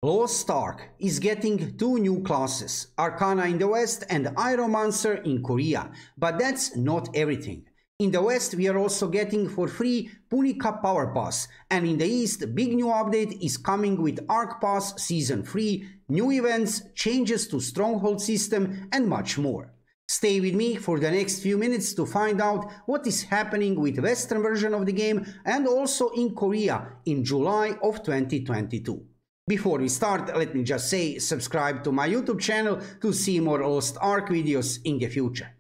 Lost Ark is getting two new classes, Arcana in the West and Aeromancer in Korea, but that's not everything. In the West we are also getting for free Punica Power Pass, and in the East big new update is coming with Arc Pass Season 3, new events, changes to Stronghold system and much more. Stay with me for the next few minutes to find out what is happening with Western version of the game and also in Korea in July of 2022. Before we start, let me just say subscribe to my YouTube channel to see more Lost Ark videos in the future.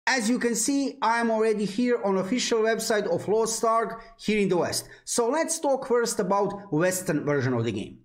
As you can see, I am already here on official website of Lost Ark here in the West. So let's talk first about Western version of the game.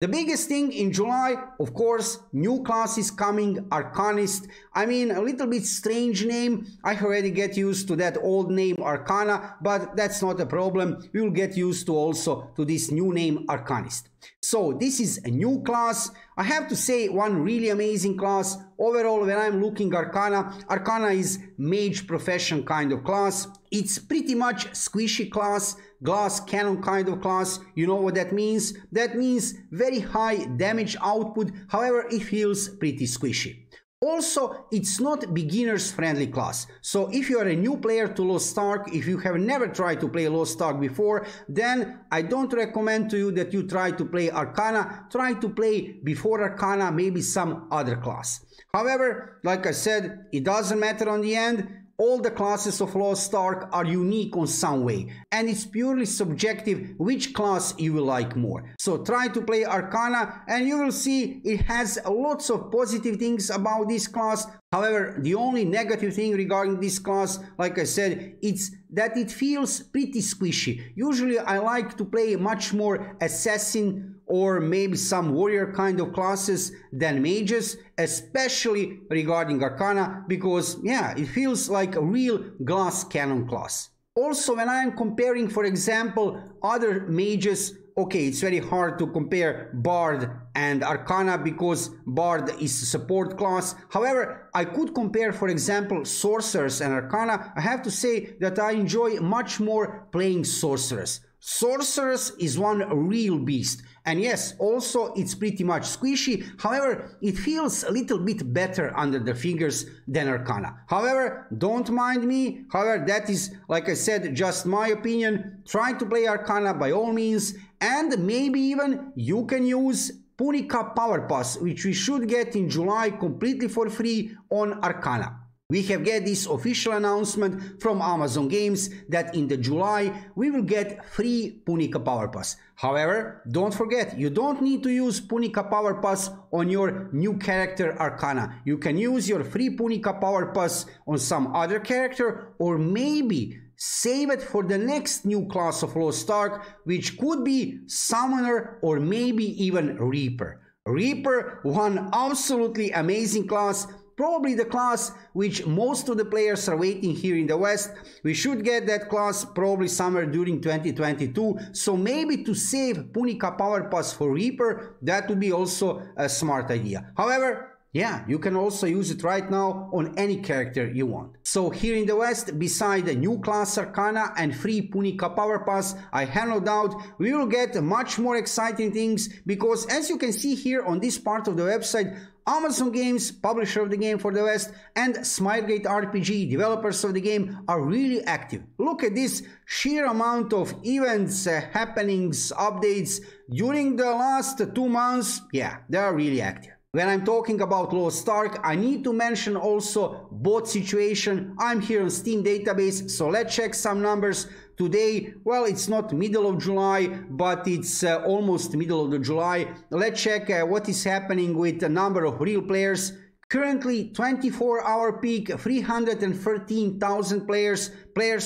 The biggest thing in July, of course, new class is coming, Arcanist. I mean, a little bit strange name. I already get used to that old name Arcana, but that's not a problem. We will get used to also to this new name Arcanist. So this is a new class. I have to say one really amazing class. Overall, when I'm looking Arcana is mage profession kind of class. It's pretty much squishy class, glass cannon kind of class. You know what that means? That means very high damage output, however it feels pretty squishy. Also, it's not beginners friendly class, so if you are a new player to Lost Ark, if you have never tried to play Lost Ark before, then I don't recommend to you that you try to play Arcana. Try to play before Arcana maybe some other class. However, like I said, it doesn't matter on the end. All the classes of Lost Ark are unique on some way, and it's purely subjective which class you will like more. So try to play Arcana and you will see it has lots of positive things about this class. However, the only negative thing regarding this class, like I said, it's that it feels pretty squishy. Usually I like to play much more assassin or maybe some warrior kind of classes than mages, especially regarding Arcana, because yeah, it feels like a real glass cannon class. Also, when I am comparing, for example, other mages, okay, it's very hard to compare Bard and Arcana because Bard is a support class. However, I could compare, for example, Sorcerers and Arcana. I have to say that I enjoy much more playing Sorcerers. Sorcerers is one real beast, and yes, also it's pretty much squishy. However, it feels a little bit better under the fingers than Arcana. However, don't mind me. However, that is, like I said, just my opinion. Try to play Arcana by all means, and maybe even you can use Punica Power Pass, which we should get in July completely for free on Arcana. We have get this official announcement from Amazon Games that in the July we will get free Punica Power Pass. However, don't forget, you don't need to use Punica Power Pass on your new character Arcana. You can use your free Punica Power Pass on some other character, or maybe save it for the next new class of Lost Ark, which could be Summoner or maybe even Reaper. Reaper, one absolutely amazing class. Probably the class which most of the players are waiting here in the West. We should get that class probably somewhere during 2022. So maybe to save Punica Power Pass for Reaper, that would be also a smart idea. However, yeah, you can also use it right now on any character you want. So here in the West, beside the new class Arcana and free Punica Power Pass, I have no doubt we will get much more exciting things, because as you can see here on this part of the website, Amazon Games, publisher of the game for the West, and Smilegate RPG, developers of the game, are really active. Look at this sheer amount of events, happenings, updates during the last 2 months. Yeah, they are really active. When I'm talking about Lost Ark, I need to mention also bot situation. I'm here on Steam database, so let's check some numbers. Today, well, it's not middle of July, but it's almost middle of the July. Let's check what is happening with the number of real players. Currently 24-hour peak, 313,000 players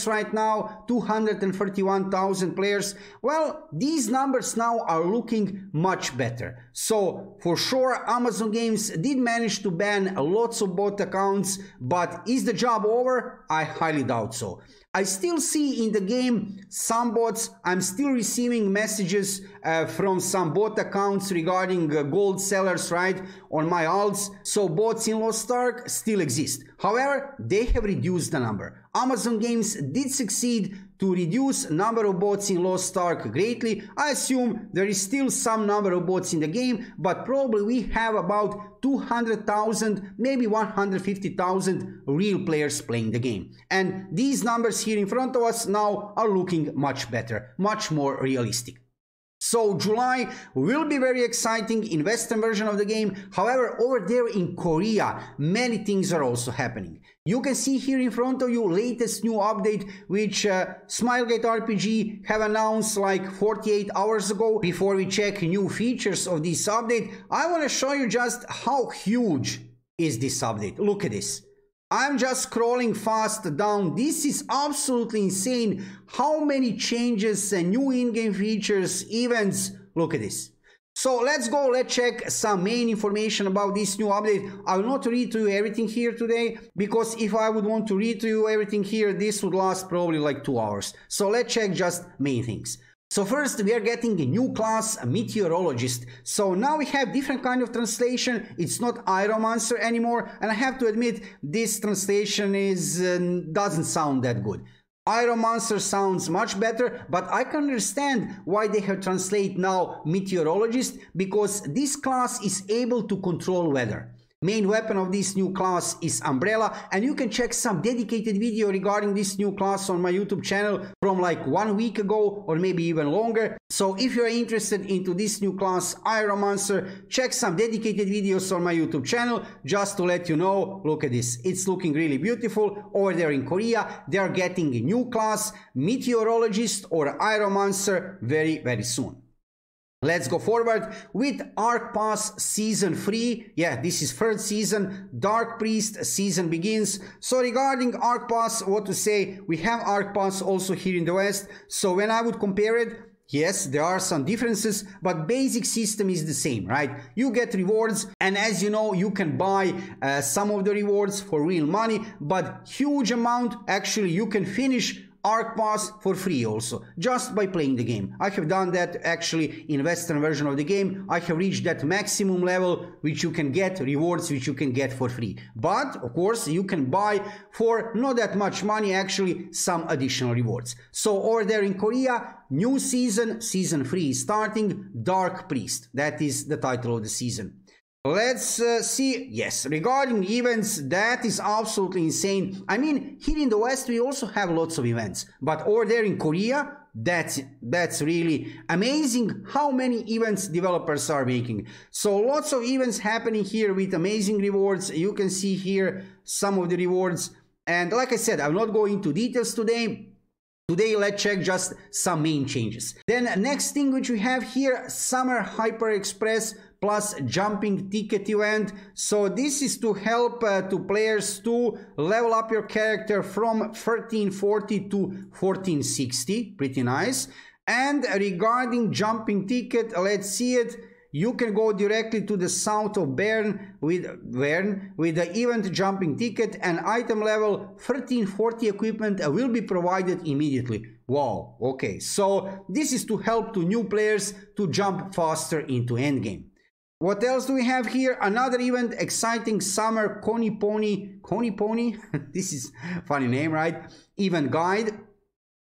right now, 231,000 players. Well, these numbers now are looking much better. So for sure Amazon Games did manage to ban lots of bot accounts, but is the job over? I highly doubt so. I still see in the game some bots. I'm still receiving messages from some bot accounts regarding gold sellers, right, on my alts. So bots in Lost Ark still exist. However, they have reduced the number. Amazon Games games did succeed to reduce number of bots in Lost Ark greatly. I assume there is still some number of bots in the game, but probably we have about 200,000, maybe 150,000 real players playing the game. And these numbers here in front of us now are looking much better, much more realistic. So July will be very exciting in Western version of the game. However, over there in Korea, many things are also happening. You can see here in front of you latest new update which Smilegate RPG have announced like 48 hours ago. Before we check new features of this update, I want to show you just how huge is this update. Look at this. I'm just scrolling fast down. This is absolutely insane. How many changes and new in-game features, events. Look at this. So let's go, let's check some main information about this new update. I will not read to you everything here today, because if I would want to read to you everything here, this would last probably like 2 hours. So let's check just main things. So first we are getting a new class, a Meteorologist. So now we have different kind of translation. It's not Aeromancer anymore, and I have to admit this translation is doesn't sound that good. Aeromancer sounds much better, but I can understand why they have translated now Meteorologist, because this class is able to control weather. Main weapon of this new class is Umbrella, and you can check some dedicated video regarding this new class on my YouTube channel from like 1 week ago or maybe even longer. So if you are interested into this new class Aeromancer, check some dedicated videos on my YouTube channel. Just to let you know, look at this, it's looking really beautiful. Over there in Korea they are getting a new class Meteorologist or Aeromancer very soon. Let's go forward with Arc Pass Season 3. Yeah, this is third season. Dark Priest season begins. So regarding Arc Pass, what to say? We have Arc Pass also here in the West. So when I would compare it, yes, there are some differences, but basic system is the same, right? You get rewards, and as you know, you can buy some of the rewards for real money, but huge amount, actually you can finish Arc Pass for free also, just by playing the game. I have done that actually in Western version of the game. I have reached that maximum level which you can get, rewards which you can get for free. But of course you can buy for not that much money actually some additional rewards. So over there in Korea, new season, season 3 is starting, Dark Priest. That is the title of the season. Let's see. Yes, regarding events, that is absolutely insane. I mean, here in the West we also have lots of events, but over there in Korea, that's really amazing how many events developers are making. So lots of events happening here with amazing rewards. You can see here some of the rewards, and like I said, I'm not going into details today. Today let's check just some main changes. Then next thing which we have here, Summer Hyper Express plus jumping ticket event. So this is to help to players to level up your character from 1340 to 1460. Pretty nice. And regarding jumping ticket, let's see it. You can go directly to the south of Bern with the event jumping ticket, and item level 1340 equipment will be provided immediately. Wow, okay, so this is to help to new players to jump faster into endgame. What else do we have here? Another event, exciting Summer Coney Pony. This is a funny name, right? Event guide.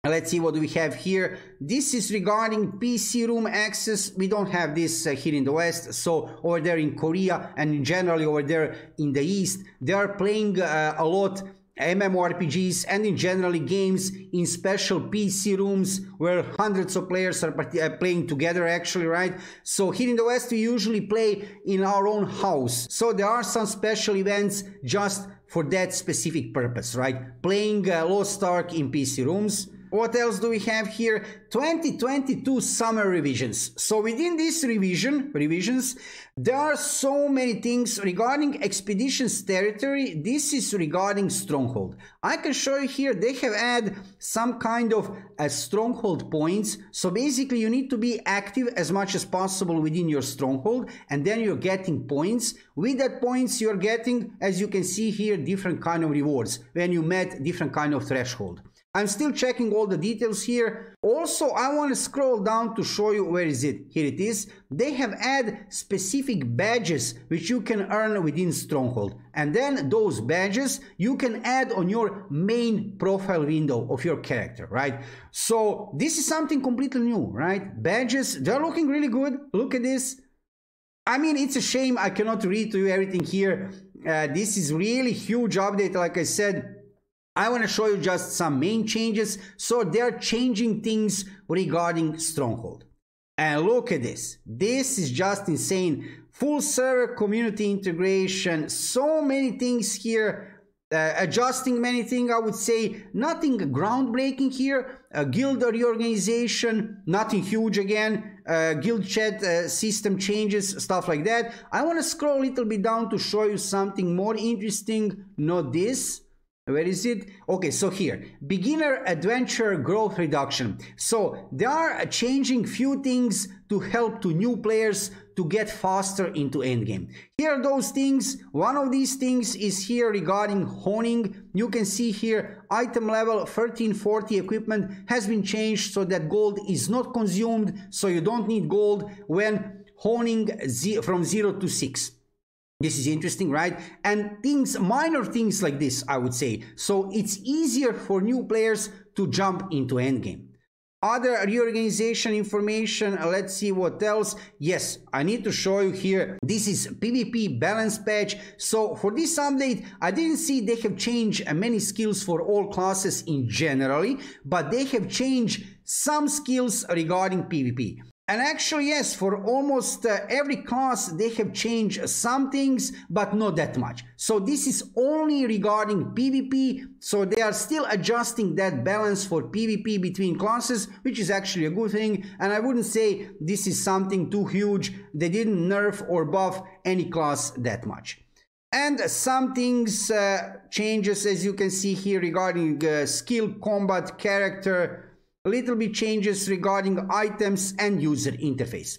Let's see what we have here. This is regarding PC room access. We don't have this here in the West. So over there in Korea and generally over there in the East, they are playing a lot MMORPGs and in generally games in special PC rooms where hundreds of players are playing together actually, right? So here in the West we usually play in our own house. So there are some special events just for that specific purpose, right? Playing Lost Ark in PC rooms. What else do we have here? 2022 summer revisions. So within these revisions, there are so many things regarding expeditions territory. This is regarding stronghold. I can show you here, they have added some kind of stronghold points. So basically you need to be active as much as possible within your stronghold, and then you're getting points. With that points you're getting, as you can see here, different kind of rewards when you met different kind of threshold. I'm still checking all the details here. Also, I want to scroll down to show you where is it. Here it is. They have added specific badges which you can earn within Stronghold. And then those badges you can add on your main profile window of your character, right? So this is something completely new, right? Badges, they're looking really good. Look at this. I mean, it's a shame I cannot read to you everything here. This is really huge update, like I said. I want to show you just some main changes. So they're changing things regarding Stronghold. And look at this. This is just insane. Full server community integration. So many things here. Adjusting many things, I would say. Nothing groundbreaking here. Guild reorganization. Nothing huge again. Guild chat system changes. Stuff like that. I want to scroll a little bit down to show you something more interesting. Not this. Where is it? Okay, so here, beginner adventure growth reduction. So they are changing few things to help to new players to get faster into endgame. Here are those things. One of these things is here regarding honing. You can see here item level 1340 equipment has been changed so that gold is not consumed. So you don't need gold when honing from 0 to 6. This is interesting, right? And things, minor things like this, I would say. So it's easier for new players to jump into endgame. Other reorganization information, let's see what else. Yes, I need to show you here. This is PvP balance patch. So for this update, I didn't see they have changed many skills for all classes in generally, but they have changed some skills regarding PvP. And actually, yes, for almost every class, they have changed some things, but not that much. So this is only regarding PvP. So they are still adjusting that balance for PvP between classes, which is actually a good thing. And I wouldn't say this is something too huge. They didn't nerf or buff any class that much. And some things changes, as you can see here, regarding skill, combat, character, little bit changes regarding items and user interface.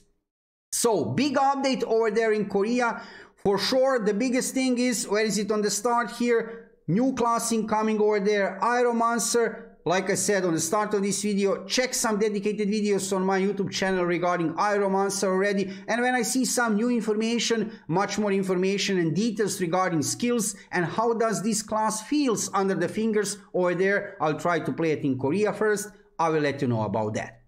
So big update over there in Korea. For sure, the biggest thing is, where is it on the start here? New class incoming over there, Aeromancer. Like I said on the start of this video, check some dedicated videos on my YouTube channel regarding Aeromancer already. And when I see some new information, much more information and details regarding skills and how does this class feels under the fingers over there, I'll try to play it in Korea first. I will let you know about that.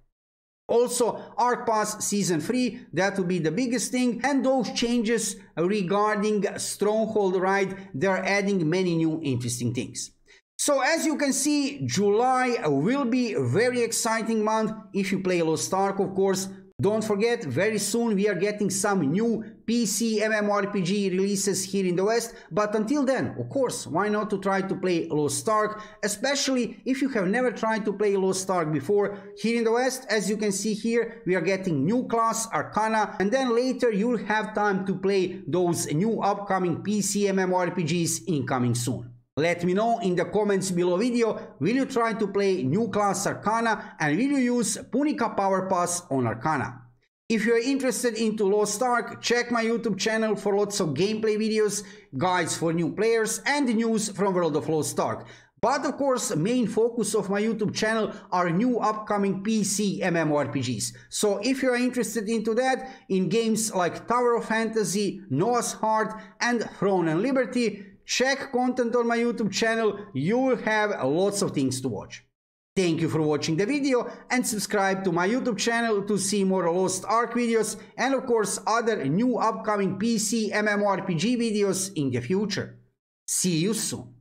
Also, Arc Pass Season 3, that will be the biggest thing. And those changes regarding Stronghold, right? They're adding many new interesting things. So as you can see, July will be a very exciting month if you play Lost Ark, of course. Don't forget, very soon we are getting some new PC MMORPG releases here in the West, but until then, of course, why not to try to play Lost Ark, especially if you have never tried to play Lost Ark before. Here in the West, as you can see here, we are getting new class, Arcana, and then later you'll have time to play those new upcoming PC MMORPGs incoming soon. Let me know in the comments below video, will you try to play new class Arcana and will you use Punica Power Pass on Arcana? If you are interested into Lost Ark, check my YouTube channel for lots of gameplay videos, guides for new players and news from World of Lost Ark. But of course, main focus of my YouTube channel are new upcoming PC MMORPGs. So if you are interested into that, in games like Tower of Fantasy, Noah's Heart and Throne and Liberty, check content on my YouTube channel, you will have lots of things to watch. Thank you for watching the video and subscribe to my YouTube channel to see more Lost Ark videos and of course other new upcoming PC MMORPG videos in the future. See you soon.